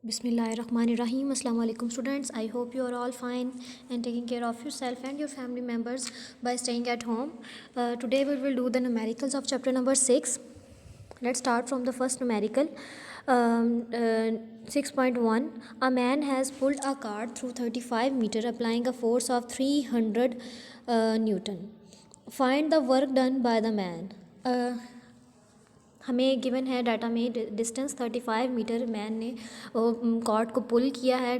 Bismillahirrahmanirrahim. Assalamu alaikum students. I hope you are all fine and taking care of yourself and your family members by staying at home. Today we will do the numericals of chapter number 6. Let's start from the first numerical. 6.1. A man has pulled a cart through 35 meter applying a force of 300 Newton. Find the work done by the man. हमें given है data में distance 35 metre man ने cord को पुल किया है,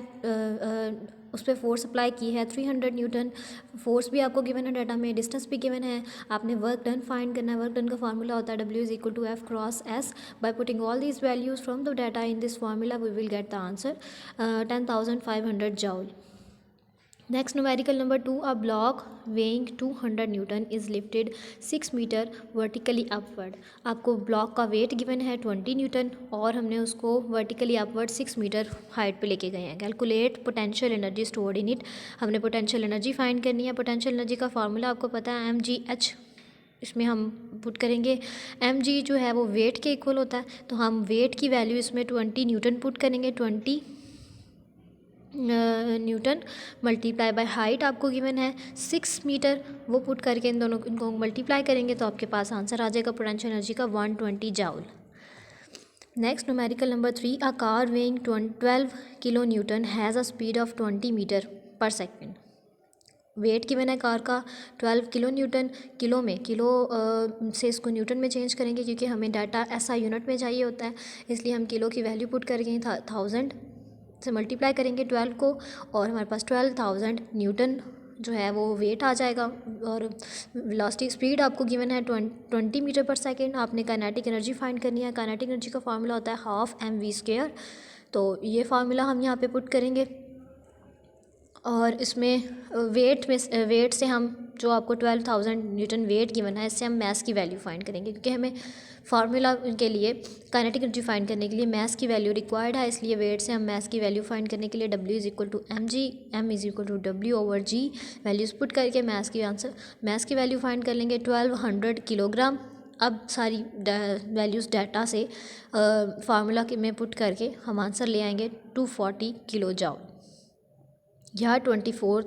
उस पर force apply की है 300 न्यूटन. फोर्स भी आपको गिवन है डाटा में, डिस्टेंस भी गिवन है. आपने वर्क डन फाइंड करना है. वर्क डन का फार्मूला होता है W = F cross S. By putting all these values from the data in this formula we will get the answer 10,500 joule. Next numerical number 2. A block weighing 200 Newton is lifted 6 meter vertically upward. आपको block का wait given है 20 Newton और हमने उसको vertically upward 6 metre height पे लेके गए हैं. Calculate potential energy stored in it. हमने पोटेंशियल एनर्जी फाइंड करनी है. पोटेंशियल एनर्जी का फार्मूला आपको पता है mgh. इसमें हम पुट करेंगे mg जो है वो वेट के इक्वल होता है, तो हम वेट की वैल्यू इसमें 20 न्यूटन पुट करेंगे. 20 न्यूटन मल्टीप्लाई बाय हाइट आपको गिवन है 6 मीटर, वो पुट करके इनको मल्टीप्लाई करेंगे तो आपके पास आंसर आ जाएगा पोटेंशियल एनर्जी का 120 joule. Next numerical number 3. A car weighing 12 kilo newton has a speed of 20 metre per second. Weight given है कार का 12 किलो न्यूटन. किलो में से इसको न्यूटन में चेंज करेंगे क्योंकि हमें डाटा ऐसा यूनिट में चाहिए होता है, इसलिए हम किलो की वैल्यू पुट करेंगे 1000 से मल्टीप्लाई करेंगे 12 को और हमारे पास 12,000 न्यूटन जो है वो वेट आ जाएगा. और वेलोसिटी स्पीड आपको गिवन है 20 मीटर पर सेकेंड. आपने काइनेटिक एनर्जी फाइंड करनी है. काइनेटिक एनर्जी का फार्मूला होता है हाफ mv². तो ये फार्मूला हम यहाँ पे पुट करेंगे और इसमें वेट से हम जो आपको 12,000 न्यूटन वेट गिवन है इससे हम मैस की वैल्यू फाइंड करेंगे क्योंकि हमें फार्मूला के लिए काइनेटिक एनर्जी फाइंड करने के लिए मैस की वैल्यू रिक्वायर्ड है, इसलिए वेट से हम मैस की वैल्यू फाइंड करने के लिए W = mg, m = W/g values put करके मैस की वैल्यू फाइंड कर लेंगे 1200 किलोग्राम. अब सारी वैल्यूज़ डाटा से फार्मूला में पुट करके हम आंसर ले आएंगे 240 किलो जूल या 24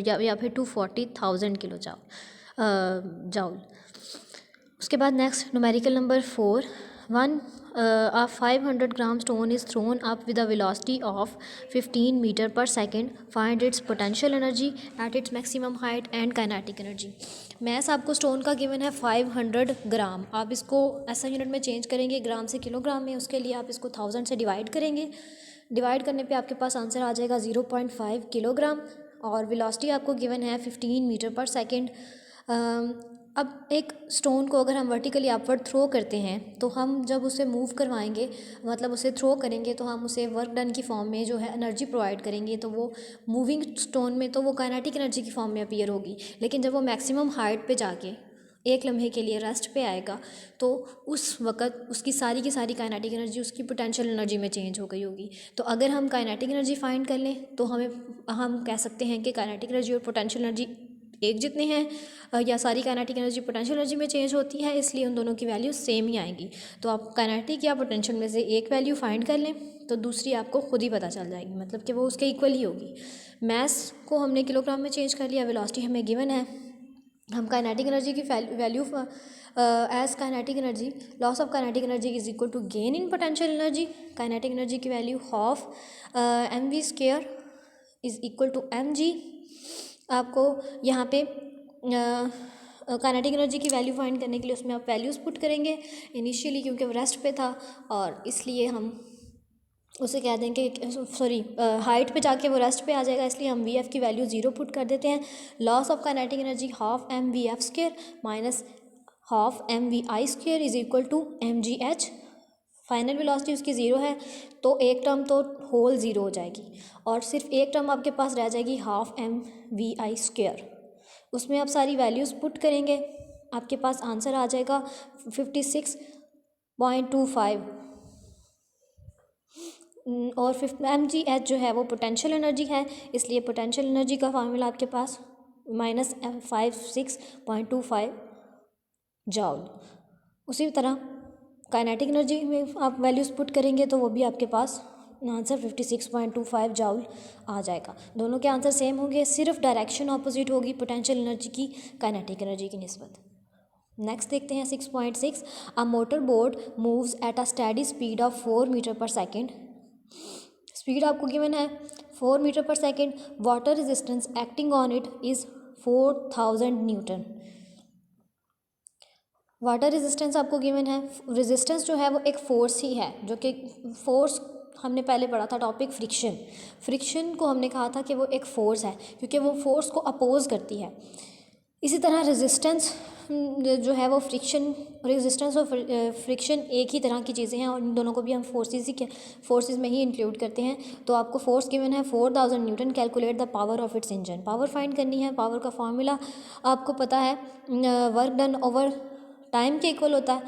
या फिर 240,000 किलो जूल. उसके बाद next numerical number 4. 500 gram stone is thrown up with a velocity of 15 metre per second. Find its potential energy at its maximum height and kinetic energy. Mass आपको stone का given है 500 ग्राम. आप इसको ऐसा unit में change करेंगे ग्राम से kilogram में, उसके लिए आप इसको 1000 से डिवाइड करेंगे. डिवाइड करने पे आपके पास आंसर आ जाएगा 0.5 किलोग्राम और वेलोसिटी आपको गिवन है 15 मीटर पर सेकेंड. अब एक स्टोन को अगर हम वर्टिकली अपवर्ड थ्रो करते हैं तो हम जब उसे मूव करवाएंगे, मतलब उसे थ्रो करेंगे, तो हम उसे वर्क डन की फॉर्म में जो है एनर्जी प्रोवाइड करेंगे, तो वो मूविंग स्टोन में तो वो काइनेटिक एनर्जी की फॉर्म में अपीयर होगी. लेकिन जब वो मैक्सिमम हाइट पे जाके एक लम्हे के लिए रेस्ट पे आएगा तो उस वक़्त उसकी सारी की सारी काइनेटिक एनर्जी उसकी पोटेंशियल एनर्जी में चेंज हो गई होगी. तो अगर हम काइनेटिक एनर्जी फाइंड कर लें तो हम कह सकते हैं कि काइनेटिक एनर्जी और पोटेंशियल एनर्जी एक जितने हैं या सारी काइनेटिक एनर्जी पोटेंशियल एनर्जी में चेंज होती है, इसलिए उन दोनों की वैल्यू सेम ही आएंगी. तो आप काइनेटिक या पोटेंशियल में से एक वैल्यू फाइंड कर लें तो दूसरी आपको खुद ही पता चल जाएगी, मतलब कि वो उसके इक्वल ही होगी. मैस को हमने किलोग्राम में चेंज कर लिया, वेलोसिटी हमें गिवन है. हम काइनेटिक एनर्जी की value as kinetic energy loss of kinetic energy is equal to gain in potential energy. Kinetic energy की value half mv² is equal to mg. आपको यहाँ पे काइनेटिक एनर्जी की वैल्यू फाइंड करने के लिए उसमें आप वैल्यूज़ पुट करेंगे इनिशियली, क्योंकि वो रेस्ट पे था और इसलिए हम उसे कह देंगे हाइट पे जाके वो रेस्ट पे आ जाएगा, इसलिए हम वी एफ की वैल्यू 0 पुट कर देते हैं. Loss of kinetic energy half mvf² minus half mvi² is equal to mgh. Final velocity उसकी 0 है तो एक टर्म तो होल 0 हो जाएगी और सिर्फ एक टर्म आपके पास रह जाएगी हाफ mvi². उसमें आप सारी वैल्यूज़ पुट करेंगे, आपके पास आंसर आ जाएगा 56.25 और mgh जो है वो पोटेंशियल एनर्जी है, इसलिए पोटेंशियल एनर्जी का फार्मूला आपके पास -56.25 जूल. उसी तरह काइनेटिक एनर्जी में आप वैल्यूज़ पुट करेंगे तो वो भी आपके पास आंसर 56.25 जाउल आ जाएगा। दोनों के आंसर सेम होंगे, सिर्फ डायरेक्शन ऑपोजिट होगी पोटेंशियल एनर्जी की काइनेटिक एनर्जी की निस्बत। नेक्स्ट देखते हैं 6.6, a motor boat moves at a steady speed of 4 metre per second. Speed आपको गिवन है 4 metre per second, water resistance acting on it is 4000 newton. Water resistance आपको given है, resistance जो है वो एक फोर्स ही है, जो कि फोर्स हमने पहले पढ़ा था टॉपिक फ्रिक्शन। फ्रिक्शन को हमने कहा था कि वो एक फ़ोर्स है, क्योंकि वो फोर्स को अपोज करती है। इसी तरह रेजिस्टेंस जो है वो फ्रिक्शन, रेजिस्टेंस और फ्रिक्शन एक ही तरह की चीज़ें हैं, और इन दोनों को भी हम फोर्सेस में ही इंक्लूड करते हैं। तो आपको फोर्स गिवन है 4000 Newton, calculate the power of its engine. Power find करनी है। पावर का फार्मूला आपको पता है, वर्क डन ओवर टाइम के इक्वल होता है।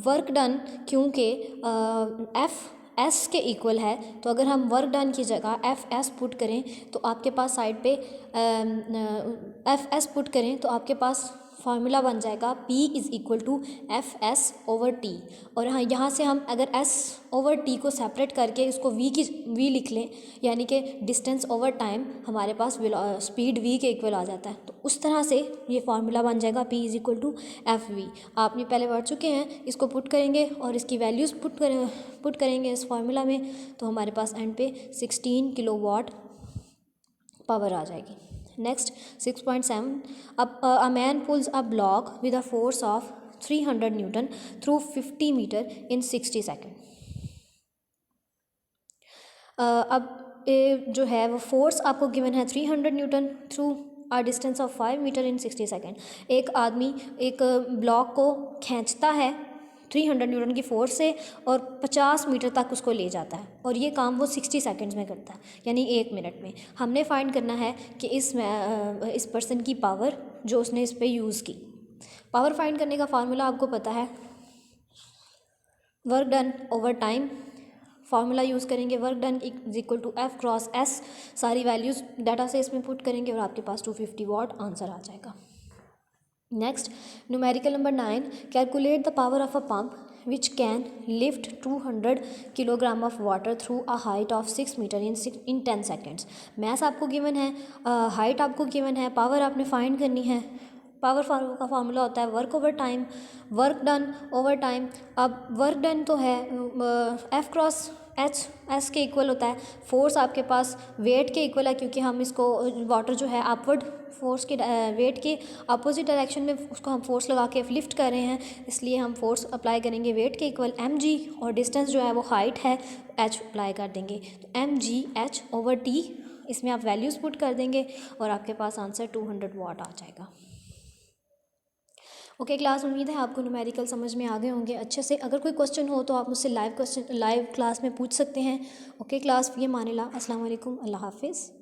वर्क डन क्योंकि एफ एस के इक्वल है, तो अगर हम वर्क डन की जगह एफ एस पुट करें तो आपके पास साइड पे एफ एस पुट करें तो आपके पास फार्मूला बन जाएगा P is equal to F S over T. और हाँ, यहाँ से हम अगर S ओवर T को सेपरेट करके इसको V लिख लें, यानी कि डिस्टेंस ओवर टाइम, हमारे पास स्पीड V के इक्वल आ जाता है। तो उस तरह से ये फार्मूला बन जाएगा P is equal to F V. आपने पहले पढ़ चुके हैं, इसको पुट करेंगे और इसकी वैल्यूज़ पुट करेंगे इस फार्मूला में, तो हमारे पास एंड पे 16 किलोवाट पावर आ जाएगी। Next 6.7, a man pulls a block with a force of 300 newton through 50 metre in 60 second. अब जो है वो फोर्स आपको गिवन है 300 newton through a distance of 5 metre in 60 second. एक आदमी एक ब्लॉक को खींचता है 300 न्यूटन की फोर्स से और 50 मीटर तक उसको ले जाता है, और ये काम वो 60 सेकंड्स में करता है, यानी 1 मिनट में। हमने फाइंड करना है कि इस पर्सन की पावर जो उसने इस पे यूज़ की। पावर फाइंड करने का फार्मूला आपको पता है, work done over time. Formula use करेंगे, work done is equal to F cross S. सारी वैल्यूज़ डाटा से इसमें पुट करेंगे और आपके पास 250 वाट आंसर आ जाएगा। Next numerical number 9, calculate the power of a pump which can lift 200 kilogram of water through a height of 6 metre in 10 seconds. Mass आपको given है, हाइट आपको गिवन है, पावर आपने फाइंड करनी है। पावर का फार्मूला होता है work over time, work done over time. अब वर्क डन तो है एफ क्रॉस एस के इक्वल होता है। फोर्स आपके पास वेट के इक्वल है, क्योंकि हम इसको वाटर जो है अपवर्ड फोर्स के वेट के अपोजिट डायरेक्शन में उसको हम फोर्स लगा के लिफ्ट कर रहे हैं, इसलिए हम फोर्स अप्लाई करेंगे वेट के इक्वल mg, और डिस्टेंस जो है वो हाइट है h अप्लाई कर देंगे, तो mg h ओवर t। इसमें आप वैल्यूज़ पुट कर देंगे और आपके पास आंसर 200 वाट आ जाएगा। ओके क्लास, उम्मीद है आपको न्यूमेरिकल समझ में आ गए होंगे अच्छे से। अगर कोई क्वेश्चन हो तो आप मुझसे लाइव क्लास में पूछ सकते हैं। ओके क्लास, ये मानिला, अस्सलाम वालेकुम, अल्लाह हाफिज़।